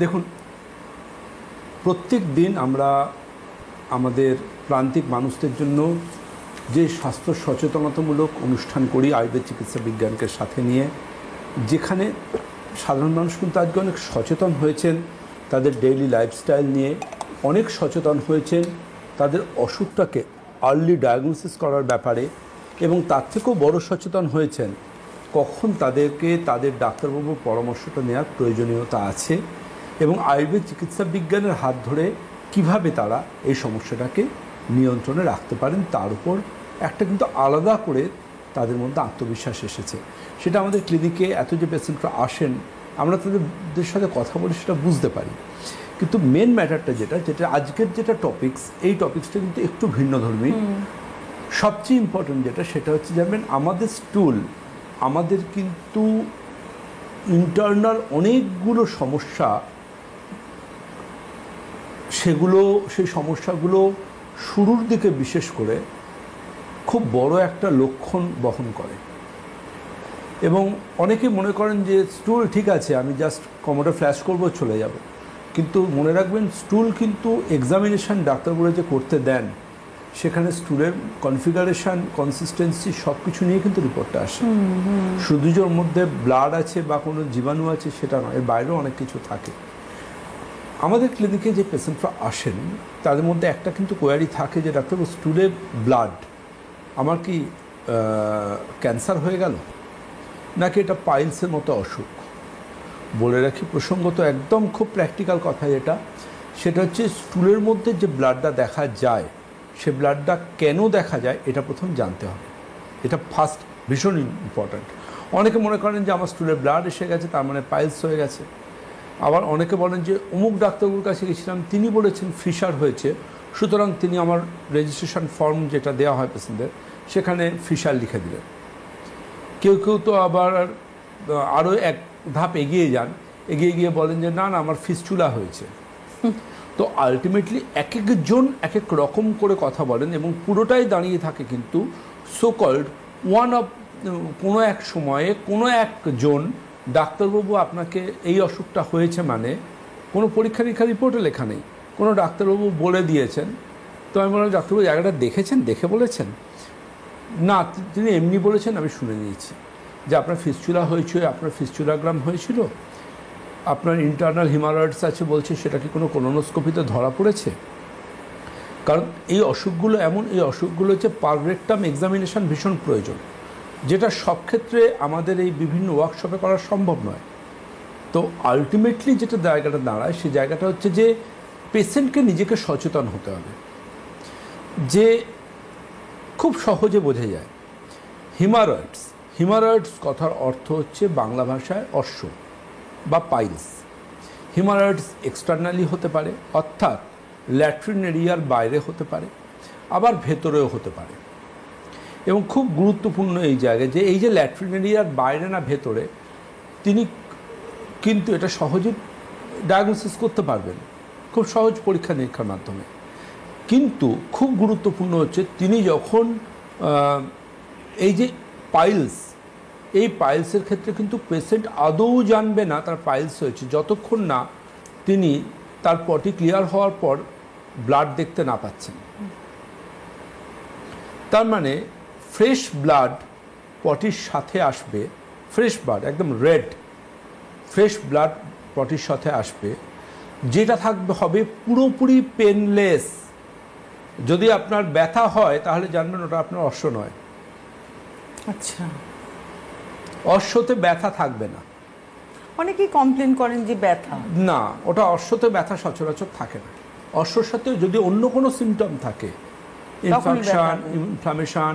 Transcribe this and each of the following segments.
দেখুন, প্রত্যেক দিন আমরা আমাদের প্রান্তিক মানুষদের জন্য যে স্বাস্থ্য সচেতনতামূলক অনুষ্ঠান করি আয়ুর্বেদ চিকিৎসা বিজ্ঞানকে সাথে নিয়ে, যেখানে সাধারণ মানুষ কিন্তু আজকে অনেক সচেতন হয়েছেন তাদের ডেইলি লাইফস্টাইল নিয়ে, অনেক সচেতন হয়েছেন তাদের অসুখটাকে আর্লি ডায়াগনোসিস করার ব্যাপারে, এবং তার থেকেও বড় সচেতন হয়েছেন কখন তাদেরকে তাদের ডাক্তারবাবুর পরামর্শটা নেওয়ার প্রয়োজনীয়তা আছে, এবং আয়ুর্বেদ চিকিৎসা বিজ্ঞানের হাত ধরে কিভাবে তারা এই সমস্যাটাকে নিয়ন্ত্রণে রাখতে পারেন তার উপর একটা কিন্তু আলাদা করে তাদের মধ্যে আত্মবিশ্বাস এসেছে। সেটা আমাদের ক্লিনিকে এত যে পেশেন্টরা আসেন আমরা তাদের সাথে কথা বলে সেটা বুঝতে পারি। কিন্তু মেন ম্যাটারটা যেটা আজকের যেটা টপিকস, এই টপিক্সটা কিন্তু একটু ভিন্নধর্মী। সবচেয়ে ইম্পর্টেন্ট সেটা হচ্ছে জানবেন, আমাদের স্টুল আমাদের কিন্তু ইন্টারনাল অনেকগুলো সমস্যা, সেই সমস্যাগুলো শুরুর দিকে বিশেষ করে খুব বড় একটা লক্ষণ বহন করে। এবং অনেকে মনে করেন যে স্টুল ঠিক আছে, আমি জাস্ট কমোডে ফ্ল্যাশ করব চলে যাব, কিন্তু মনে রাখবেন স্টুল কিন্তু এক্সামিনেশান ডাক্তারবাবুরা যে করতে দেন সেখানে স্টুলের কনফিগারেশান, কনসিস্টেন্সি সব কিছু নিয়ে কিন্তু রিপোর্টটা আসে। শুধু যে ওর মধ্যে ব্লাড আছে বা কোনো জীবাণু আছে সেটা নয়, এর বাইরেও অনেক কিছু থাকে। আমাদের ক্লিনিকে যে পেশেন্টরা আসেন তাদের মধ্যে একটা কিন্তু কোয়ারি থাকে যে ডাক্তারবাবু স্টুলে ব্লাড, আমার কি ক্যান্সার হয়ে গেল নাকি এটা পাইলসের মতো অসুখ? বলে রাখি প্রসঙ্গত একদম খুব প্র্যাকটিক্যাল কথা সেটা হচ্ছে স্টুলের মধ্যে যে ব্লাডটা দেখা যায় সে ব্লাডটা কেন দেখা যায় এটা প্রথম জানতে হবে। এটা ফার্স্ট ভীষণ ইম্পর্ট্যান্ট। অনেকে মনে করেন যে আমার স্টুলের ব্লাড এসে গেছে তার মানে পাইলস হয়ে গেছে। আবার অনেকে বলেন যে অমুক ডাক্তারবাবুর কাছে গেছিলাম, তিনি বলেছেন ফিশার হয়েছে, সুতরাং তিনি আমার রেজিস্ট্রেশন ফর্ম যেটা দেওয়া হয় পেশেন্টদের সেখানে ফিশার লিখে দিলেন। কেউ তো আবার আরও এক ধাপ এগিয়ে যান, এগিয়ে গিয়ে বলেন যে না আমার ফিস্চুলা হয়েছে। তো আলটিমেটলি এক একজন এক এক রকম করে কথা বলেন এবং পুরোটাই দাঁড়িয়ে থাকে কিন্তু সো কল্ড কোনো এক সময়ে কোনো একজন ডাক্তারবাবু আপনাকে এই অসুখটা হয়েছে মানে কোনো পরীক্ষা নিরীক্ষা রিপোর্টে লেখা নেই, কোনো ডাক্তারবাবু বলে দিয়েছেন। তো আমি বললাম ডাক্তারবাবু জায়গাটা দেখেছেন, দেখে বলেছেন? না, তিনি এমনি বলেছেন, আমি শুনে নিয়েছি যে আপনার ফিস্চুলা হয়েছে, আপনার ফিস্চুলাগ্রাম হয়েছিল, আপনার ইন্টারনাল হিমারয়েডস আছে বলছে, সেটা কি কোনো কোলোনোস্কোপিতে ধরা পড়েছে? কারণ এই অসুখগুলো এমন, এই অসুখগুলো হচ্ছে পার রেক্টাম এক্সামিনেশন ভীষণ প্রয়োজন, যেটা সব ক্ষেত্রে আমাদের এই বিভিন্ন ওয়ার্কশপে করা সম্ভব নয়। তো আলটিমেটলি যেটা জায়গাটা দাঁড়ায় সেই জায়গাটা হচ্ছে যে পেশেন্টকে নিজেকে সচেতন হতে হবে। যে খুব সহজে বোঝা যায় হিমারয়েডস কথার অর্থ হচ্ছে বাংলা ভাষায় অশ্ব বা পাইলস। হিমারয়েডস এক্সটার্নালি হতে পারে, অর্থাৎ ল্যাট্রিন এরিয়ার বাইরে হতে পারে, আবার ভেতরেও হতে পারে। এবং খুব গুরুত্বপূর্ণ এই জায়গায় যে এই যে ল্যাট্রিন এরিয়ার বাইরে না ভেতরে, তিনি কিন্তু এটা সহজে ডায়াগনোসিস করতে পারবেন খুব সহজ পরীক্ষা নিরীক্ষার মাধ্যমে। কিন্তু খুব গুরুত্বপূর্ণ হচ্ছে তিনি যখন এই যে পাইলস, এই পাইলসের ক্ষেত্রে কিন্তু পেশেন্ট আদৌ জানবে না তার পাইলস হয়েছে যতক্ষণ না তিনি তার পটি ক্লিয়ার হওয়ার পর ব্লাড দেখতে না পাচ্ছেন। তার মানে ফ্রেশ ব্লাড পটির সাথে আসবে, ফ্রেশ ব্লাড একদম রেড ফ্রেশ ব্লাড পটির সাথে আসবে, যেটা হবে পুরোপুরি পেনলেস। যদি আপনার ব্যথা হয় তাহলে জানবেন ওটা আপনার অশ্ব নয়। আচ্ছা, অশ্বতে ব্যথা থাকবে না। অনেকেই কমপ্লেন করেন যে ব্যথা না, ওটা অশ্বতে ব্যথা সচরাচর থাকে না। অশ্বর সাথে যদি অন্য কোনো সিমটম থাকে, ইনফ্লামেশন,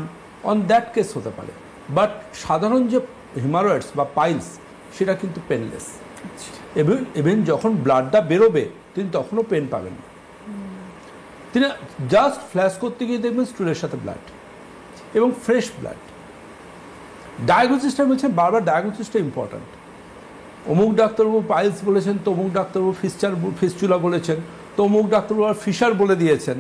অন দ্যাট কেস হতে পারে। বাট সাধারণ যে হিমারয়েডস বা পাইলস সেটা কিন্তু পেনলেস। ইভেন যখন ব্লাডটা বেরোবে তিনি তখনও পেন পাবেন না। তিনি জাস্ট ফ্ল্যাশ করতে গিয়ে দেখবেন স্টুলের সাথে ব্লাড এবং ফ্রেশ ব্লাড। ডায়াগনোসিসটা বলছেন বারবার, ডায়াগনোসিসটা ইম্পর্ট্যান্ট। অমুক ডাক্তারবাবু পাইলস বলেছেন, তো অমুক ডাক্তারবাবু ফিস্চুলা বলেছেন, তো অমুক ডাক্তারবাবু আর ফিশার বলে দিয়েছেন।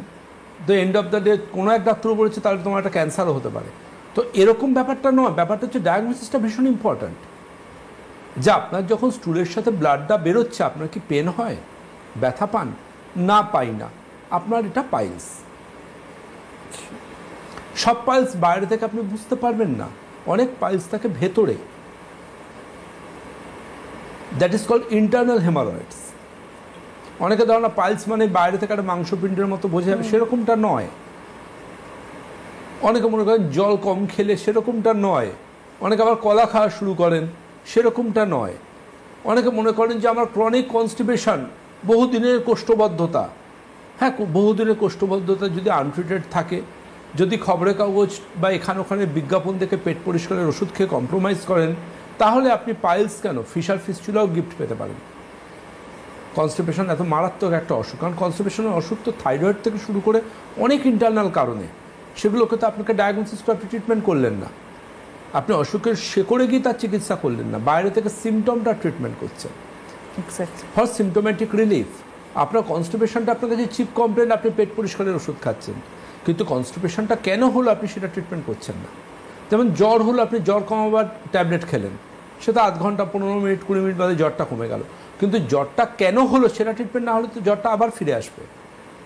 তো এন্ড অফ দ্য ডে কোনো এক ডাক্তারবাবু বলেছে তাহলে তোমার একটা ক্যান্সারও হতে পারে। তো এরকম ব্যাপারটা নয়, ব্যাপারটা হচ্ছে ডায়াগনোসিসটা ভীষণ ইম্পর্ট্যান্ট। যে আপনার যখন স্টুলের সাথে ব্লাডটা বেরোচ্ছে আপনার কি পেন হয়, ব্যথা পান? না, পাই না। আপনার এটা পাইলস। সব পাইলস বাইরে থেকে আপনি বুঝতে পারবেন না, অনেক পাইলস থাকে ভেতরে, that is called internal haemorrhoids. অনেকে ধারণা পাইলস মানে বাইরে থেকে একটা মাংসপিণ্ডের মতো বোঝা যাবে, সেরকমটা নয়। অনেকে মনে করেন জল কম খেলে, সেরকমটা নয়। অনেকে আবার কলা খাওয়া শুরু করেন, সেরকমটা নয়। অনেকে মনে করেন যে আমার ক্রনিক কনস্টিপেশন, বহুদিনের কোষ্ঠবদ্ধতা। হ্যাঁ, বহুদিনের কোষ্ঠবদ্ধতা যদি আনট্রিটেড থাকে, যদি খবরের কাগজ বা এখানে ওখানে বিজ্ঞাপন দেখে পেট পরিষ্কারের ওষুধ খেয়ে কম্প্রোমাইজ করেন, তাহলে আপনি পাইলস কেন ফিশার ফিস্টুলাও গিফট পেতে পারেন। কনস্টিপেশন এত মারাত্মক একটা অসুখ, কারণ কনস্টিপেশনের অসুখ তো থাইরয়েড থেকে শুরু করে অনেক ইন্টারনাল কারণে, সেগুলোকে তো আপনাকে ডায়াগনোসিস করে আপনি ট্রিটমেন্ট করলেন না, আপনি অসুখের শেকড়ে গিয়ে তার চিকিৎসা করলেন না, বাইরে থেকে সিমটমটা ট্রিটমেন্ট করছেন ফর সিমটোম্যাটিক রিলিফ। আপনার কনস্টিপেশনটা আপনার কাছে চিপ কমপ্লেন, আপনি পেট পরিষ্কারের ওষুধ খাচ্ছেন, কিন্তু কনস্টিপেশনটা কেন হলো আপনি সেটা ট্রিটমেন্ট করছেন না। যেমন জ্বর হলো, আপনি জ্বর কমাবার ট্যাবলেট খেলেন, সেটা আধ ঘন্টা 15 মিনিট 20 মিনিট বাদে জ্বরটা কমে গেল, কিন্তু জ্বরটা কেন হলো সেটা ট্রিটমেন্ট না হলে তো জ্বরটা আবার ফিরে আসবে।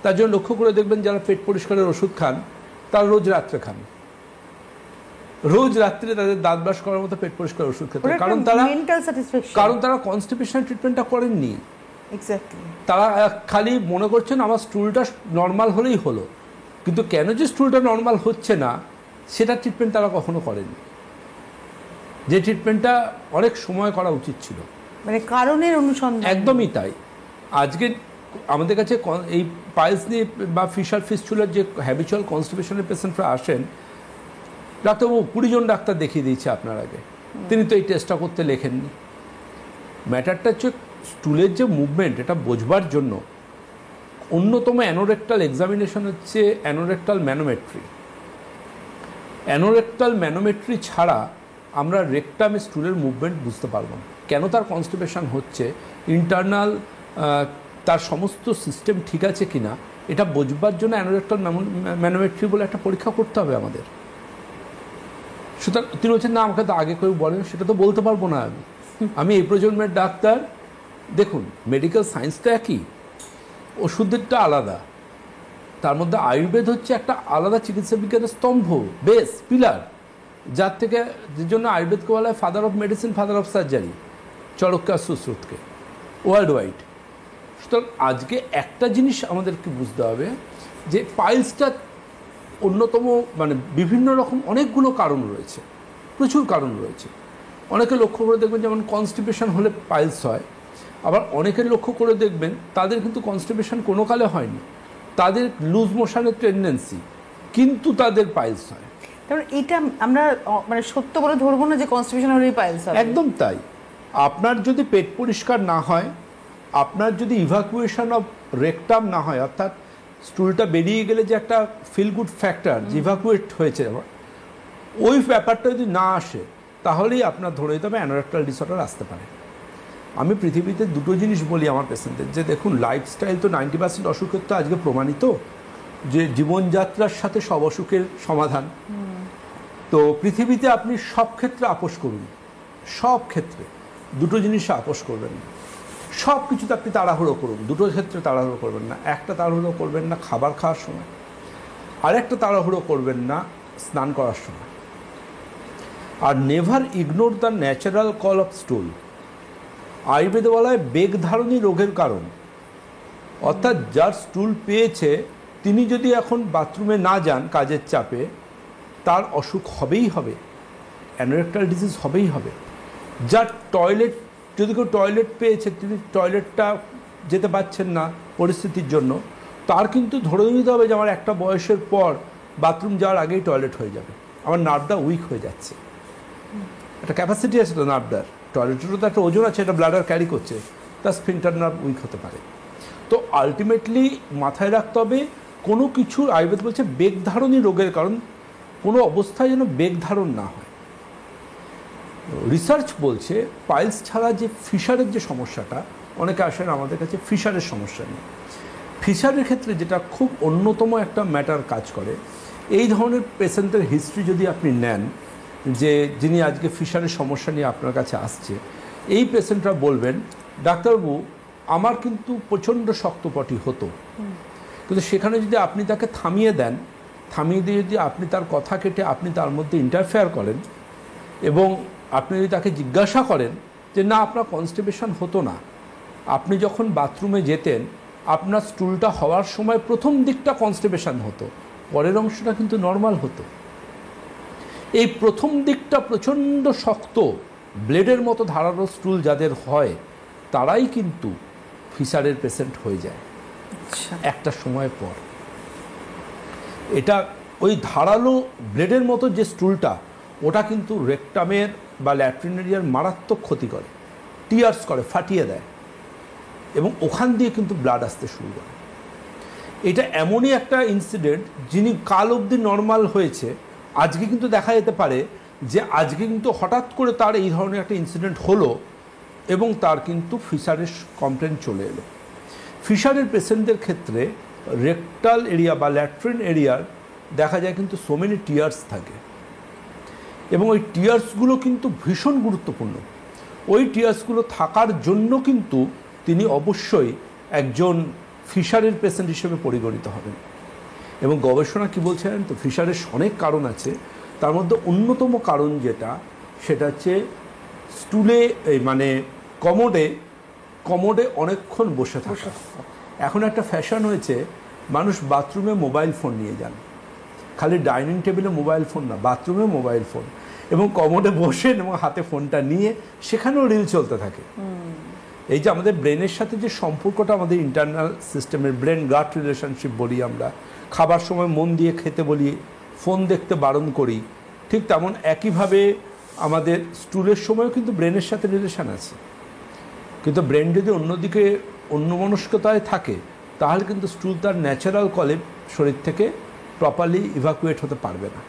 তার জন্য লক্ষ্য করে দেখবেন যারা পেট পরিষ্কারের ওষুধ খান তারা রোজ রাত্রে খান, রোজ রাত্রে তাদের দাঁত ব্রাশ করার মতো পেট পরিষ্কার ওষুধ খেতে, কারণ তারা কনস্টিপেশন ট্রিটমেন্টটা করেননি। তারা খালি মনে করছেন আমার স্টুলটা নর্মাল হলেই হলো, কিন্তু কেন যে স্টুলটা নর্মাল হচ্ছে না সেটা ট্রিটমেন্ট তারা কখনো করেনি, যে ট্রিটমেন্টটা অনেক সময় করা উচিত ছিল, মানে কারণের অনুসন্ধান। একদমই তাই। আজকে আমাদের কাছে এই পাইলস নিয়ে বা ফিশার ফিস্টুলার যে হ্যাবিচুয়াল কনস্টিপেশনের পেশেন্টরা আসেন, ডাক্তারবাবু 20 জন ডাক্তার দেখিয়ে দিয়েছে আপনার আগে, তিনি তো এই টেস্টটা করতে লেখেননি। ম্যাটারটা হচ্ছে স্টুলের যে মুভমেন্ট, এটা বোঝবার জন্য অন্যতম অ্যানোরেক্টাল এক্সামিনেশন হচ্ছে অ্যানোরেক্টাল ম্যানোমেট্রি। অ্যানোরেক্টাল ম্যানোমেট্রি ছাড়া আমরা রেকটামে স্টুলের মুভমেন্ট বুঝতে পারবো না, কেন তার কনস্টিপেশন হচ্ছে, ইন্টারনাল তার সমস্ত সিস্টেম ঠিক আছে কিনা, এটা বোঝবার জন্য অ্যানোরেক্টাল ম্যানোমেট্রি বলে একটা পরীক্ষা করতে হবে আমাদের। সুতরাং তিনি বলছেন না আমাকে তো আগে কেউ বলেন, সেটা তো বলতে পারবো না আমি এই প্রজন্মের ডাক্তার। দেখুন, মেডিকেল সায়েন্স তো একই, ওষুধেরটা আলাদা, তার মধ্যে আয়ুর্বেদ হচ্ছে একটা আলাদা চিকিৎসা বিজ্ঞানের স্তম্ভ, বেস, পিলার, যার থেকে যে জন্য আয়ুর্বেদকে বলা হয় father of medicine, father of surgery, চরক্কা সুশ্রুতকে ওয়ার্ল্ড ওয়াইড। সুতরাং আজকে একটা জিনিস আমাদেরকে বুঝতে হবে যে পাইলসটা অন্যতম, মানে বিভিন্ন রকম অনেকগুলো কারণ রয়েছে, প্রচুর কারণ রয়েছে। অনেকে লক্ষ্য করে দেখবেন যেমন কনস্টিপেশন হলে পাইলস হয়, আবার অনেকের লক্ষ্য করে দেখবেন তাদের কিন্তু কনস্টিপেশন কোনো কালে হয়নি, তাদের লুজ মোশনের টেন্ডেন্সি, কিন্তু তাদের পাইলস হয়। তারপর এটা আমরা মানে সত্য বলে ধরবো না যে কনস্টিপেশন হলেই পাইলস হবে। একদম তাই। আপনার যদি পেট পরিষ্কার না হয়, আপনার যদি ইভাকুয়েশন অফ রেকটাম না হয়, অর্থাৎ স্টুলটা বেরিয়ে গেলে যে একটা ফিল গুড ফ্যাক্টর, যে ইভাকুয়েট হয়েছে, ওই ব্যাপারটা যদি না আসে তাহলেই আপনার ধরে নিতে হবে অ্যানোরেক্টাল ডিসঅর্ডার আসতে পারে। আমি পৃথিবীতে দুটো জিনিস বলি আমার পেশেন্টদের, যে দেখুন লাইফস্টাইল তো 90% অসুখের তো আজকে প্রমাণিত, যে জীবনযাত্রার সাথে সব অসুখের সমাধান। তো পৃথিবীতে আপনি সব ক্ষেত্রে আপোষ করুন, সব ক্ষেত্রে দুটো জিনিসে আপোষ করবেন না। সব কিছুতে আপনি তাড়াহুড়ো করুন, দুটো ক্ষেত্রে তাড়াহুড়ো করবেন না। একটা তাড়াহুড়ো করবেন না খাবার খাওয়ার সময়, আর একটা তাড়াহুড়ো করবেন না স্নান করার সময়। আর never ignore the natural call of stool. আয়ুর্বেদে বলা হয় বেগধারণী রোগের কারণ, অর্থাৎ যার স্টুল পেয়েছে তিনি যদি এখন বাথরুমে না যান কাজের চাপে, তার অসুখ হবেই হবে, অ্যানোরেক্টাল ডিজিজ হবেই হবে। যার টয়লেট, যদি কেউ টয়লেট পেয়েছে তিনি টয়লেটটা যেতে পারছেন না পরিস্থিতির জন্য, তার কিন্তু ধরে নিতে হবে যে আমার একটা বয়সের পর বাথরুম যাওয়ার আগেই টয়লেট হয়ে যাবে, আমার নার্ভটা উইক হয়ে যাচ্ছে। একটা ক্যাপাসিটি আছে তো নার্ভটার, টয়লেটেরও তো একটা ওজন আছে, এটা ব্লাডার ক্যারি করছে, তার স্ফিনক্টার নার্ভ উইক হতে পারে। তো আলটিমেটলি মাথায় রাখতে হবে কোনো কিছু, আয়ুর্বেদ বলছে বেগধারণী রোগের কারণ, কোনো অবস্থায় যেন বেগধারণ না হয়। রিসার্চ বলছে পাইলস ছাড়া যে ফিশারের যে সমস্যাটা, অনেকে আসেন আমাদের কাছে ফিশারের সমস্যা নেই, ফিশারের ক্ষেত্রে যেটা খুব অন্যতম একটা ম্যাটার কাজ করে, এই ধরনের পেশেন্টের হিস্ট্রি যদি আপনি নেন, যে যিনি আজকে ফিশারের সমস্যা নিয়ে আপনার কাছে আসছে, এই পেশেন্টরা বলবেন ডাক্তারবাবু আমার কিন্তু প্রচণ্ড শক্তপটি হতো, কিন্তু সেখানে যদি আপনি তাকে থামিয়ে দেন, থামিয়ে দিয়ে যদি আপনি তার কথা কেটে আপনি তার মধ্যে ইন্টারফেয়ার করেন এবং আপনি যদি তাকে জিজ্ঞাসা করেন যে না আপনার কনস্টিপেশন হতো না, আপনি যখন বাথরুমে যেতেন আপনার স্টুলটা হওয়ার সময় প্রথম দিকটা কনস্টিপেশন হতো, পরের অংশটা কিন্তু নর্মাল হতো। এই প্রথম দিকটা প্রচণ্ড শক্ত ব্লেডের মতো ধারালো স্টুল যাদের হয় তারাই কিন্তু ফিশারের পেশেন্ট হয়ে যায় একটা সময় পর। এটা ওই ধারালো ব্লেডের মতো যে স্টুলটা ওটা কিন্তু রেকটামের বা ল্যাট্রিন এরিয়ার মারাত্মক ক্ষতি করে, টিয়ার্স করে, ফাটিয়ে দেয় এবং ওখান দিয়ে কিন্তু ব্লাড আসতে শুরু করে। এটা এমনই একটা ইনসিডেন্ট যিনি কাল অবধি নর্মাল হয়েছে, আজকে কিন্তু দেখা যেতে পারে যে আজকে কিন্তু হঠাৎ করে তার এই ধরনের একটা ইনসিডেন্ট হলো এবং তার কিন্তু ফিশারের কমপ্লেন চলে এলো। ফিশারের পেশেন্টদের ক্ষেত্রে রেকটাল এরিয়া বা ল্যাট্রিন এরিয়ার দেখা যায় কিন্তু সো মেনি টিয়ার্স থাকে এবং ওই টিয়ার্সগুলো কিন্তু ভীষণ গুরুত্বপূর্ণ। ওই টিয়ার্সগুলো থাকার জন্য কিন্তু তিনি অবশ্যই একজন ফিশারের পেশেন্ট হিসেবে পরিগণিত হবেন। এবং গবেষণা কি বলছে জানেন তো, ফিশারের অনেক কারণ আছে, তার মধ্যে অন্যতম কারণ সেটা হচ্ছে স্টুলে মানে কমোডে অনেকক্ষণ বসে থাকা। এখন একটা ফ্যাশন হয়েছে মানুষ বাথরুমে মোবাইল ফোন নিয়ে যান, খালি ডাইনিং টেবিলে মোবাইল ফোন না, বাথরুমে মোবাইল ফোন, এবং কমোডে বসেন এবং হাতে ফোনটা নিয়ে সেখানেও রিল চলতে থাকে। এই যে আমাদের ব্রেনের সাথে যে সম্পর্কটা, আমাদের ইন্টারনাল সিস্টেমের ব্রেন গাট রিলেশনশিপ বলি আমরা, খাবার সময় মন দিয়ে খেতে বলি, ফোন দেখতে বারণ করি, ঠিক তেমন একইভাবে আমাদের স্টুলের সময়ও কিন্তু ব্রেনের সাথে রিলেশন আছে। কিন্তু ব্রেন যদি অন্যদিকে অন্যমনস্কতায় থাকে তাহলে কিন্তু স্টুল তার ন্যাচারাল কলে শরীর থেকে প্রপারলি ইভাকুয়েট হতে পারবে না।